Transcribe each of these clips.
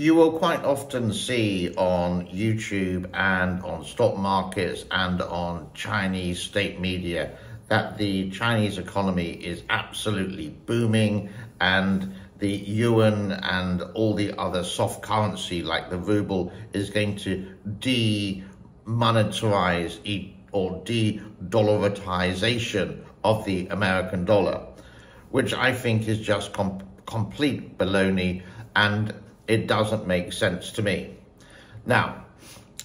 You will quite often see on YouTube and on stock markets and on Chinese state media that the Chinese economy is absolutely booming and the yuan and all the other soft currency like the ruble is going to demonetize or de-dollarization of the American dollar, which I think is just complete baloney, and it doesn't make sense to me. Now,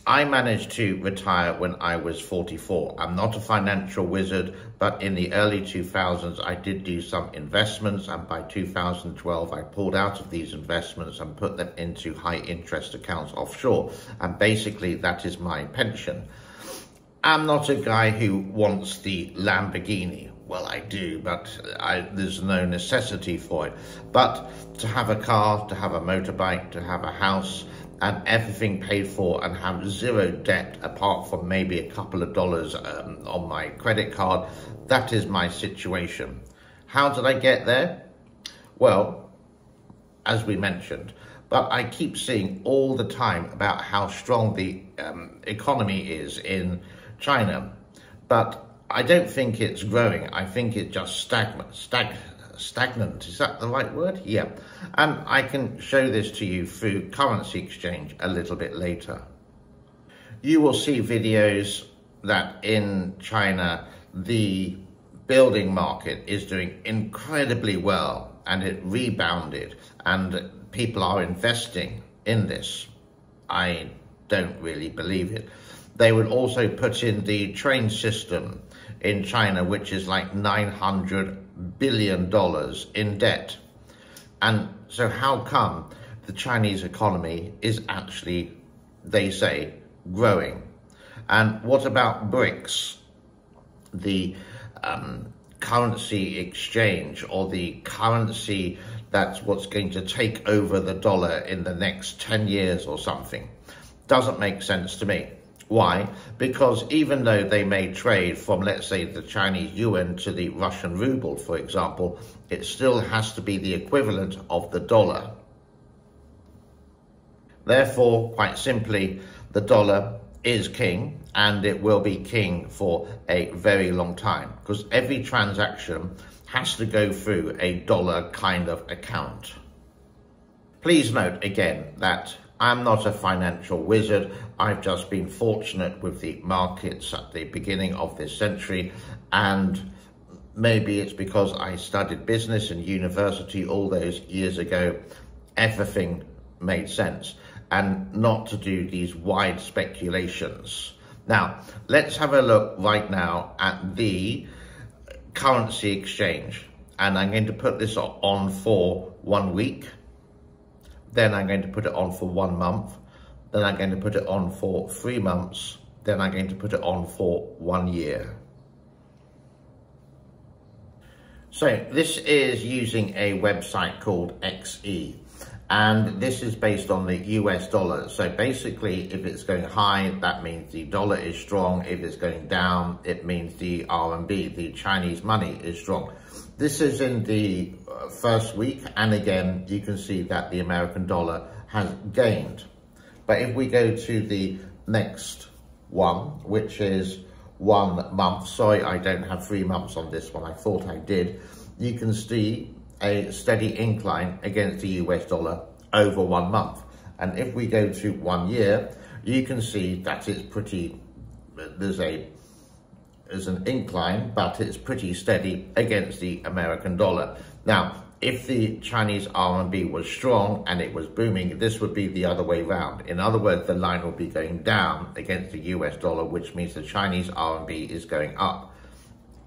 I managed to retire when I was 44. I'm not a financial wizard, but in the early 2000s, I did do some investments, and by 2012, I pulled out of these investments and put them into high interest accounts offshore. And basically, that is my pension. I'm not a guy who wants the Lamborghini. Well, I do, but there's no necessity for it. But to have a car, to have a motorbike, to have a house, and everything paid for and have zero debt apart from maybe a couple of dollars on my credit card, that is my situation. How did I get there? Well, as we mentioned, but I keep seeing all the time about how strong the economy is in China, but I don't think it's growing. I think it's just stagnant. Is that the right word? Yeah. And I can show this to you through currency exchange a little bit later. You will see videos that in China, the building market is doing incredibly well and it rebounded and people are investing in this. I don't really believe it. They would also put in the train system in China, which is like $900 billion in debt. And so how come the Chinese economy is actually, they say, growing? And what about BRICS, the currency exchange, or the currency that's what's going to take over the dollar in the next 10 years or something? Doesn't make sense to me. Why? Because even though they may trade from, let's say, the Chinese yuan to the Russian ruble, for example, it still has to be the equivalent of the dollar. Therefore, quite simply, the dollar is king, and it will be king for a very long time, because every transaction has to go through a dollar kind of account. Please note again that I'm not a financial wizard. I've just been fortunate with the markets at the beginning of this century, and maybe it's because I studied business in university all those years ago. Everything made sense, and not to do these wide speculations. Now, let's have a look right now at the currency exchange, and I'm going to put this on for 1 week. Then I'm going to put it on for 1 month. Then I'm going to put it on for 3 months. Then I'm going to put it on for 1 year. So this is using a website called XE. And this is based on the US dollar. So basically, if it's going high, that means the dollar is strong. If it's going down, it means the RMB, the Chinese money, is strong. This is in the first week, and again, you can see that the American dollar has gained. But if we go to the next one, which is 1 month, sorry, I don't have 3 months on this one, I thought I did, you can see a steady incline against the US dollar over 1 month. And if we go to 1 year, you can see that it's pretty, there's an incline, but it's pretty steady against the American dollar. Now, if the Chinese RMB was strong and it was booming, this would be the other way around. In other words, the line will be going down against the US dollar, which means the Chinese RMB is going up.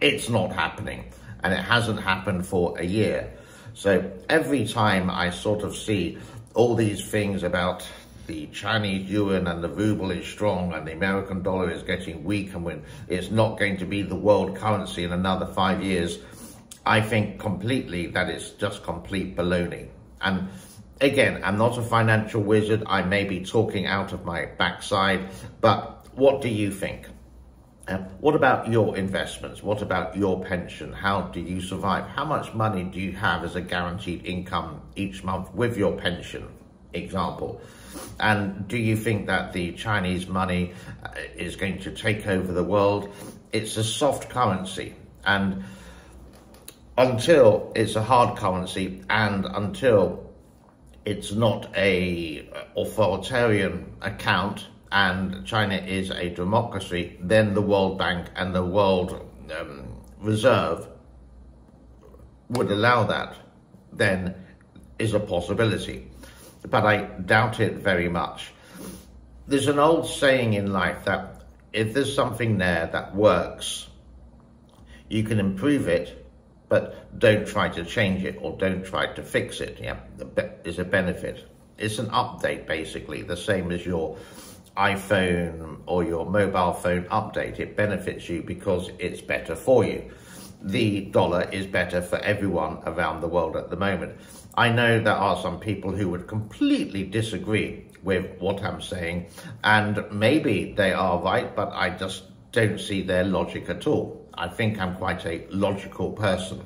It's not happening, and it hasn't happened for a year. So every time I sort of see all these things about the Chinese yuan and the ruble is strong and the American dollar is getting weak and when it's not going to be the world currency in another 5 years, I think completely that it's just complete baloney. And again, I'm not a financial wizard. I may be talking out of my backside, but what do you think? What about your investments? What about your pension? How do you survive? How much money do you have as a guaranteed income each month with your pension? example. And do you think that the Chinese money is going to take over the world? It's a soft currency, and until it's a hard currency and until it's not a authoritarian account and China is a democracy, then the World Bank and the World Reserve would allow that, then is a possibility. But I doubt it very much. There's an old saying in life that if there's something there that works, you can improve it, but don't try to change it or don't try to fix it. Yeah, is a benefit. It's an update, basically, the same as your iPhone or your mobile phone update. It benefits you because it's better for you. The dollar is better for everyone around the world at the moment. I know there are some people who would completely disagree with what I'm saying, and maybe they are right, but I just don't see their logic at all. I think I'm quite a logical person.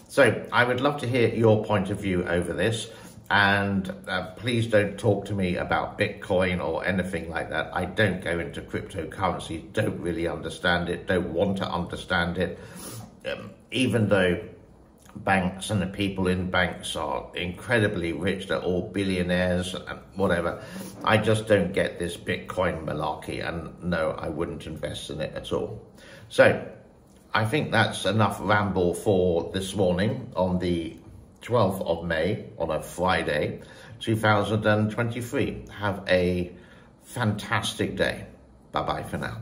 So I would love to hear your point of view over this, and please don't talk to me about Bitcoin or anything like that. I don't go into cryptocurrency, don't really understand it, don't want to understand it, even though banks and the people in banks are incredibly rich, they're all billionaires and whatever. I just don't get this Bitcoin malarkey, and no, I wouldn't invest in it at all. So I think that's enough ramble for this morning on the 12th of May, on a Friday, 2023. Have a fantastic day. Bye-bye for now.